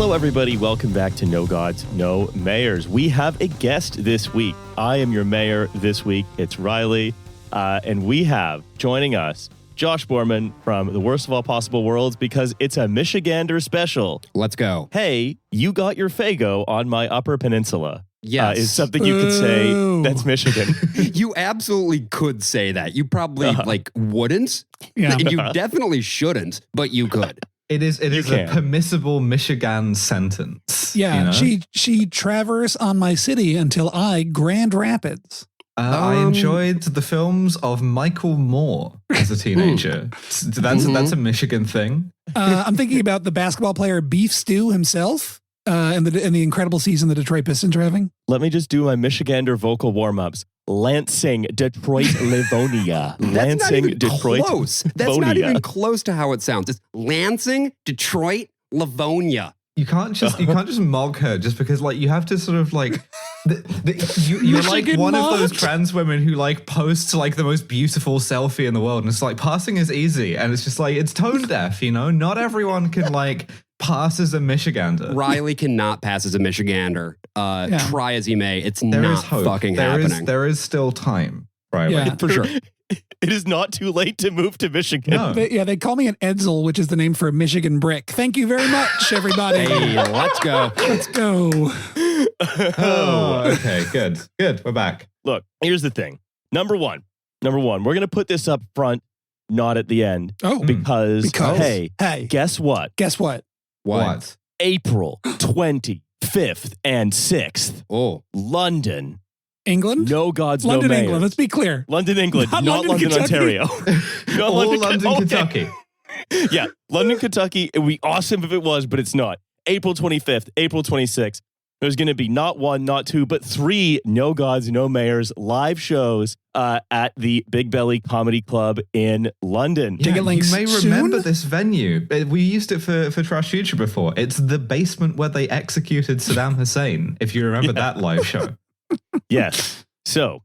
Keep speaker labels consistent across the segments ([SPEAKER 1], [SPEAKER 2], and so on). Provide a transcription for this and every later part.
[SPEAKER 1] Hello, everybody. Welcome back to No Gods, No Mayors. We have a guest this week. I am your mayor this week. It's Riley. And we have joining us Josh Boerman from The Worst of All Possible Worlds because it's a Michigander special.
[SPEAKER 2] Let's go.
[SPEAKER 1] Hey, you got your Fago on my Upper Peninsula.
[SPEAKER 2] Yes.
[SPEAKER 1] Is something you could say that's Michigan.
[SPEAKER 2] You absolutely could say that. You probably wouldn't.
[SPEAKER 3] Yeah.
[SPEAKER 2] And you definitely shouldn't, but you could.
[SPEAKER 4] It is a permissible Michigan sentence.
[SPEAKER 3] Yeah,
[SPEAKER 4] you know?
[SPEAKER 3] she traversed on my city until I Grand Rapids.
[SPEAKER 4] I enjoyed the films of Michael Moore as a teenager. That's a Michigan thing.
[SPEAKER 3] I'm thinking about the basketball player Beef Stew himself and the incredible season the Detroit Pistons are having.
[SPEAKER 1] Let me just do my Michigander vocal warm-ups. Lansing, Detroit, Livonia. Lansing, Detroit,
[SPEAKER 2] close. That's not even close to how it sounds. It's Lansing, Detroit, Livonia.
[SPEAKER 4] You can't just mog her just because you have to sort of you're like one of those trans women who posts the most beautiful selfie in the world, and it's passing is easy, and it's just it's tone deaf, not everyone can pass as a Michigander.
[SPEAKER 2] Riley cannot pass as a Michigander. Try as he may, it's not fucking happening.
[SPEAKER 4] There is still time, Riley.
[SPEAKER 3] Yeah.
[SPEAKER 2] For sure.
[SPEAKER 1] It is not too late to move to Michigan.
[SPEAKER 4] No.
[SPEAKER 3] They call me an Edsel, which is the name for a Michigan brick. Thank you very much, everybody.
[SPEAKER 2] Hey, let's go.
[SPEAKER 3] Let's go.
[SPEAKER 4] Okay, good. We're back.
[SPEAKER 1] Look, here's the thing. Number one, we're going to put this up front, not at the end.
[SPEAKER 3] Oh,
[SPEAKER 1] because hey,
[SPEAKER 3] hey,
[SPEAKER 1] guess what?
[SPEAKER 4] What?
[SPEAKER 1] April 25th and 6th.
[SPEAKER 2] Oh,
[SPEAKER 1] London.
[SPEAKER 3] England?
[SPEAKER 1] No Gods,
[SPEAKER 3] London,
[SPEAKER 1] no Mayors.
[SPEAKER 3] England. Let's be clear.
[SPEAKER 1] London, England, not London,
[SPEAKER 3] Kentucky.
[SPEAKER 1] Ontario. Not
[SPEAKER 4] London, Kentucky.
[SPEAKER 1] Yeah, London, Kentucky. It would be awesome if it was, but it's not. April 25th, April 26th. There's going to be not one, not two, but 3 No Gods, No Mayors live shows at the Big Belly Comedy Club in London.
[SPEAKER 4] Yeah,
[SPEAKER 3] Ticket links
[SPEAKER 4] you may remember
[SPEAKER 3] soon?
[SPEAKER 4] this venue. We used it for Trash Future before. It's the basement where they executed Saddam Hussein, if you remember that live show.
[SPEAKER 1] Yes. So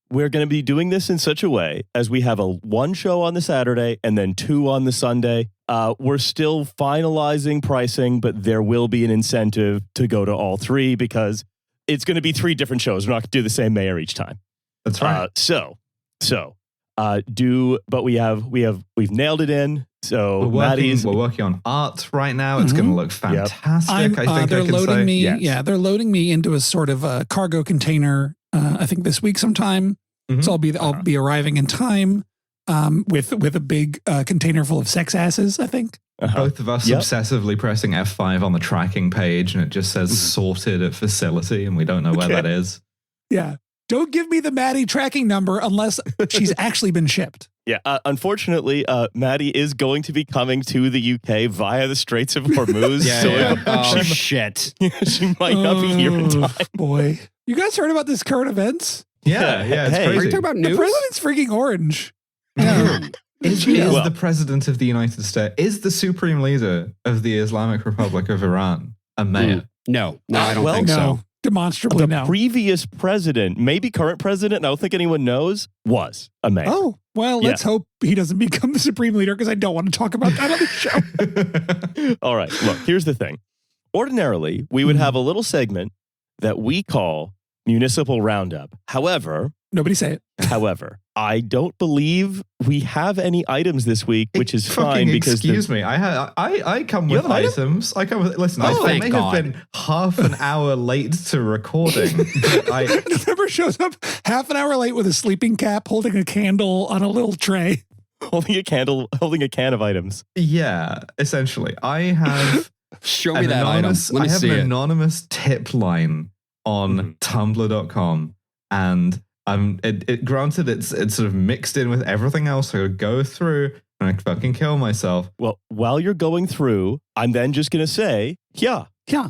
[SPEAKER 1] we're going to be doing this in such a way as we have 1 show on the Saturday and then 2 on the Sunday. We're still finalizing pricing, but there will be an incentive to go to all 3 because it's going to be 3 different shows. We're not going to do the same mayor each time.
[SPEAKER 4] That's right.
[SPEAKER 1] We've nailed it in. So
[SPEAKER 4] we're working on art right now. It's going to look fantastic. I think
[SPEAKER 3] they're
[SPEAKER 4] I can
[SPEAKER 3] loading
[SPEAKER 4] say.
[SPEAKER 3] me.
[SPEAKER 1] Yes.
[SPEAKER 3] Yeah, they're loading me into a sort of a cargo container. I think this week sometime.
[SPEAKER 4] Mhm.
[SPEAKER 3] So I'll be arriving in time with a big container full of sex asses. I think.
[SPEAKER 4] Both of us obsessively pressing F5 on the tracking page, and it just says sorted at facility, and we don't know where that is.
[SPEAKER 3] Yeah. Don't give me the Maddie tracking number unless she's actually been shipped.
[SPEAKER 1] Yeah, unfortunately, Maddie is going to be coming to the UK via the Straits of Hormuz.
[SPEAKER 2] Shit.
[SPEAKER 1] She might not be here in time.
[SPEAKER 3] Boy, you guys heard about this current events?
[SPEAKER 4] Yeah, it's
[SPEAKER 1] Hey.
[SPEAKER 4] crazy.
[SPEAKER 2] Are you talking about
[SPEAKER 3] The
[SPEAKER 2] news?
[SPEAKER 3] president's freaking orange.
[SPEAKER 4] Is
[SPEAKER 1] Well-
[SPEAKER 4] the president of the United States, is the supreme leader of the Islamic Republic of Iran a mayor?
[SPEAKER 2] No, I don't think
[SPEAKER 3] no,
[SPEAKER 2] so.
[SPEAKER 3] demonstrably
[SPEAKER 1] The
[SPEAKER 3] no.
[SPEAKER 1] previous president, maybe current president, I don't think anyone knows, was a mayor.
[SPEAKER 3] Oh, well, let's hope he doesn't become the supreme leader because I don't want to talk about that on the show.
[SPEAKER 1] All right, look, here's the thing. Ordinarily, we would have a little segment that we call Municipal Roundup. However,
[SPEAKER 3] Nobody say it.
[SPEAKER 1] I don't believe we have any items this week, which is fine because
[SPEAKER 4] excuse me. I come
[SPEAKER 1] You
[SPEAKER 4] with
[SPEAKER 1] have an item?
[SPEAKER 4] items. I come with. Listen, I
[SPEAKER 2] thank
[SPEAKER 4] may
[SPEAKER 2] God.
[SPEAKER 4] have been half an hour late to recording. But
[SPEAKER 3] The member shows up half an hour late with a sleeping cap, holding a candle on a little tray.
[SPEAKER 1] holding a can of items.
[SPEAKER 4] yeah, essentially, I have
[SPEAKER 2] Show me that item. Let me
[SPEAKER 4] I have
[SPEAKER 2] see
[SPEAKER 4] an
[SPEAKER 2] it.
[SPEAKER 4] anonymous tip line on Tumblr.com, and granted it's sort of mixed in with everything else. So I go through and I fucking kill myself.
[SPEAKER 1] Well, while you're going through, I'm then just going to say, yeah.
[SPEAKER 2] Yeah.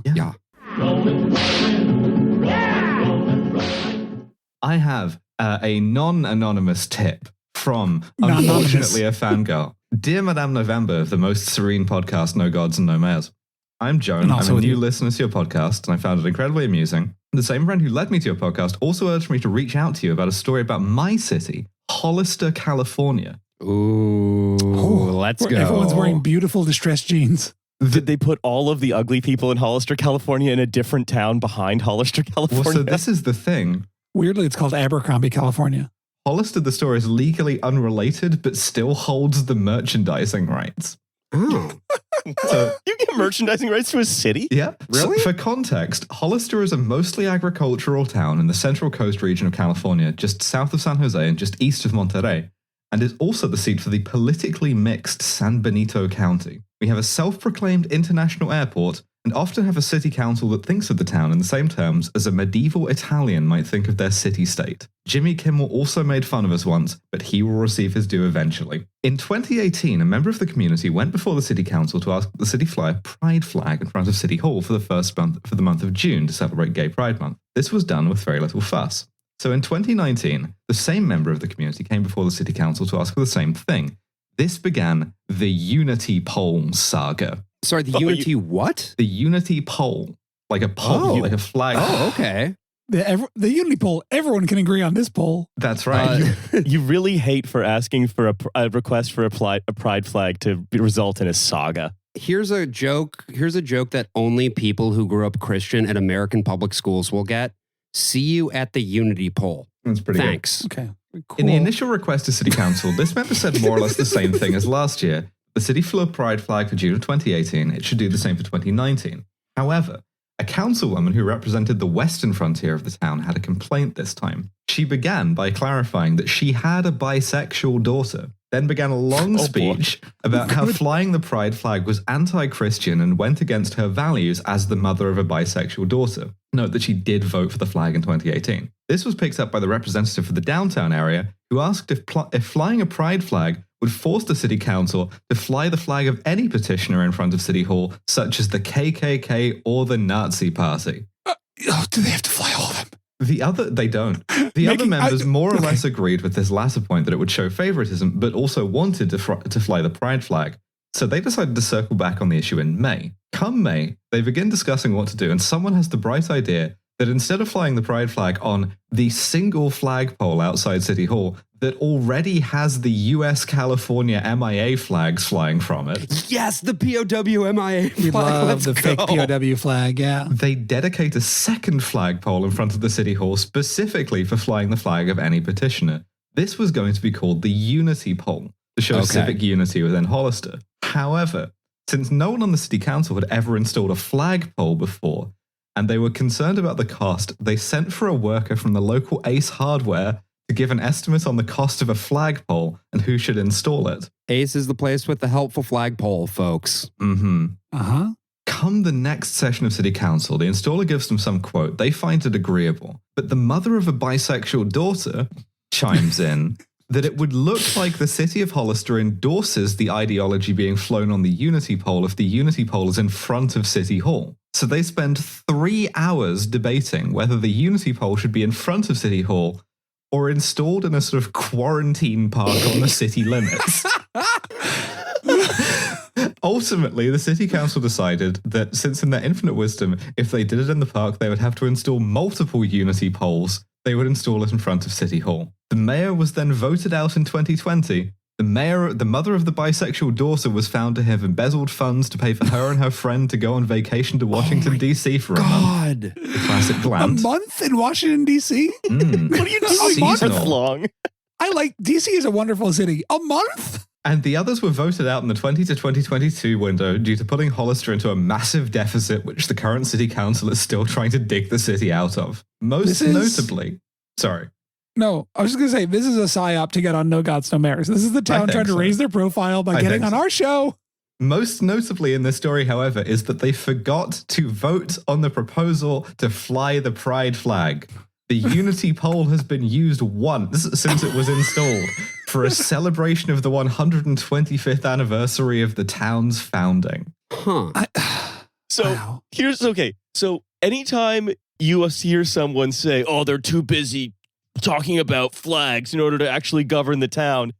[SPEAKER 4] I have a non-anonymous tip from,
[SPEAKER 3] Non-anonymous.
[SPEAKER 4] unfortunately, a fangirl. Dear Madame November of the most serene podcast, No Gods and No Mayors. I'm Joan.
[SPEAKER 3] And
[SPEAKER 4] I'm
[SPEAKER 3] also
[SPEAKER 4] a
[SPEAKER 3] with
[SPEAKER 4] new
[SPEAKER 3] you.
[SPEAKER 4] listener to your podcast, and I found it incredibly amusing. The same friend who led me to your podcast also urged me to reach out to you about a story about my city, Hollister, California.
[SPEAKER 2] Ooh, let's
[SPEAKER 3] Where
[SPEAKER 2] go.
[SPEAKER 3] Everyone's wearing beautiful distressed jeans.
[SPEAKER 1] Did they put all of the ugly people in Hollister, California in a different town behind Hollister, California?
[SPEAKER 4] Well, so this is the thing.
[SPEAKER 3] Weirdly, it's called Abercrombie, California.
[SPEAKER 4] Hollister, the store, is legally unrelated, but still holds the merchandising rights.
[SPEAKER 2] Oh.
[SPEAKER 4] So,
[SPEAKER 1] you get merchandising rights to a city?
[SPEAKER 4] yeah.
[SPEAKER 2] Really?
[SPEAKER 4] So, for context, Hollister is a mostly agricultural town in the Central Coast region of California, just south of San Jose and just east of Monterey, and is also the seat for the politically mixed San Benito County. We have a self-proclaimed international airport and often have a city council that thinks of the town in the same terms as a medieval Italian might think of their city-state. Jimmy Kimmel also made fun of us once, but he will receive his due eventually. In 2018, a member of the community went before the city council to ask that the city fly a pride flag in front of City Hall for the month of June to celebrate Gay Pride Month. This was done with very little fuss. So in 2019, the same member of the community came before the city council to ask for the same thing. This began the Unity Pole saga.
[SPEAKER 2] Sorry, the Unity what?
[SPEAKER 4] The Unity Pole. Like a pole, like a flag.
[SPEAKER 2] Oh, okay.
[SPEAKER 3] The Unity poll, everyone can agree on this poll.
[SPEAKER 4] That's right.
[SPEAKER 1] You really hate for asking for a request for a pride flag to result in a saga.
[SPEAKER 2] Here's a joke that only people who grew up Christian at American public schools will get. See you at the Unity Pole.
[SPEAKER 4] That's pretty
[SPEAKER 2] Thanks.
[SPEAKER 3] Okay. Cool.
[SPEAKER 4] In the initial request to City Council, this member said more or less the same thing as last year. The city flew a pride flag for June of 2018. It should do the same for 2019. However, a councilwoman who represented the western frontier of the town had a complaint this time. She began by clarifying that she had a bisexual daughter, then began a long speech about how flying the pride flag was anti-Christian and went against her values as the mother of a bisexual daughter. Note that she did vote for the flag in 2018. This was picked up by the representative for the downtown area, who asked if flying a pride flag would force the city council to fly the flag of any petitioner in front of City Hall, such as the KKK or the Nazi Party.
[SPEAKER 3] Do they have to fly all of them?
[SPEAKER 4] They don't. The other members more or less agreed with this latter point that it would show favoritism, but also wanted to fly the pride flag. So they decided to circle back on the issue in May. Come May, they begin discussing what to do, and someone has the bright idea that instead of flying the pride flag on the single flagpole outside City Hall that already has the US California MIA flags flying from it.
[SPEAKER 2] Yes, the POW MIA flag.
[SPEAKER 3] We love the fake POW flag, yeah.
[SPEAKER 4] They dedicate a second flagpole in front of the City Hall specifically for flying the flag of any petitioner. This was going to be called the Unity Pole to show civic unity within Hollister. However, since no one on the city council had ever installed a flagpole before, and they were concerned about the cost, they sent for a worker from the local Ace Hardware to give an estimate on the cost of a flagpole and who should install it.
[SPEAKER 2] Ace is the place with the helpful flagpole, folks.
[SPEAKER 4] Mm-hmm.
[SPEAKER 3] Uh-huh.
[SPEAKER 4] Come the next session of City Council, the installer gives them some quote. They find it agreeable. But the mother of a bisexual daughter chimes in that it would look like the city of Hollister endorses the ideology being flown on the Unity Pole if the Unity Pole is in front of City Hall. So they spend 3 hours debating whether the Unity Pole should be in front of City Hall or installed in a sort of quarantine park on the city limits. Ultimately, the city council decided that since in their infinite wisdom, if they did it in the park, they would have to install multiple Unity poles. They would install it in front of City Hall. The mayor was then voted out in 2020. The mother of the bisexual daughter was found to have embezzled funds to pay for her and her friend to go on vacation to Washington, D.C. for a month. The classic glant.
[SPEAKER 3] A month in Washington, D.C.?
[SPEAKER 1] What are you doing? A month long?
[SPEAKER 3] I like, D.C. is a wonderful city. A month?
[SPEAKER 4] And the others were voted out in the 20 to 2022 window due to putting Hollister into a massive deficit, which the current city council is still trying to dig the city out of. Most notably, sorry.
[SPEAKER 3] No, I was just going to say, this is a psyop to get on No Gods, No Mayors. This is the town trying to raise their profile by getting on our show.
[SPEAKER 4] Most notably in this story, however, is that they forgot to vote on the proposal to fly the pride flag. The Unity Pole has been used once since it was installed for a celebration of the 125th anniversary of the town's founding.
[SPEAKER 1] So So anytime you hear someone say, oh, they're too busy talking about flags in order to actually govern the town,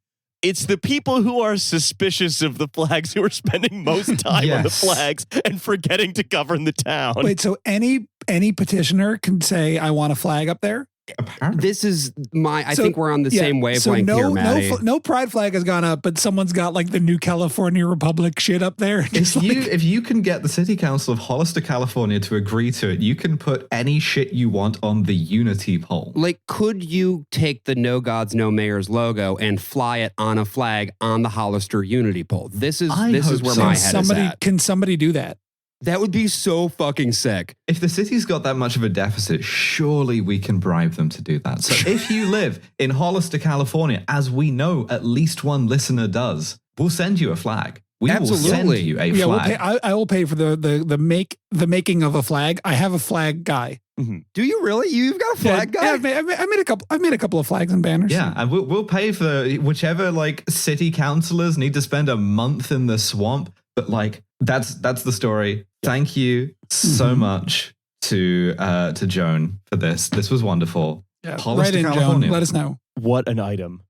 [SPEAKER 1] it's the people who are suspicious of the flags who are spending most time on the flags and forgetting to govern the town.
[SPEAKER 3] Wait, so any petitioner can say, I want a flag up there?
[SPEAKER 4] Apparently.
[SPEAKER 2] This is I think we're on the same wavelength here, Maddie.
[SPEAKER 3] No pride flag has gone up, but someone's got like the new California Republic shit up there.
[SPEAKER 4] If you can get the City Council of Hollister, California to agree to it, you can put any shit you want on the Unity pole.
[SPEAKER 2] Like, could you take the No Gods, No Mayors logo and fly it on a flag on the Hollister Unity pole? This is where my head is at.
[SPEAKER 3] Can somebody do that?
[SPEAKER 2] That would be so fucking sick.
[SPEAKER 4] If the city's got that much of a deficit, surely we can bribe them to do that. So if you live in Hollister, California, as we know at least one listener does, we'll send you a flag. We will send you a flag.
[SPEAKER 3] I will pay for the making of a flag. I have a flag guy.
[SPEAKER 2] Mm-hmm. Do you really? You've got a flag guy?
[SPEAKER 3] Yeah, I've made a couple of flags and banners.
[SPEAKER 4] Yeah, and we'll pay for whichever like city councilors need to spend a month in the swamp. But like that's the story. Thank you so much to Joan for this. This was wonderful.
[SPEAKER 3] Yeah,
[SPEAKER 4] Hollister,
[SPEAKER 3] right in,
[SPEAKER 4] California.
[SPEAKER 3] Joan. Let us know.
[SPEAKER 1] What an item.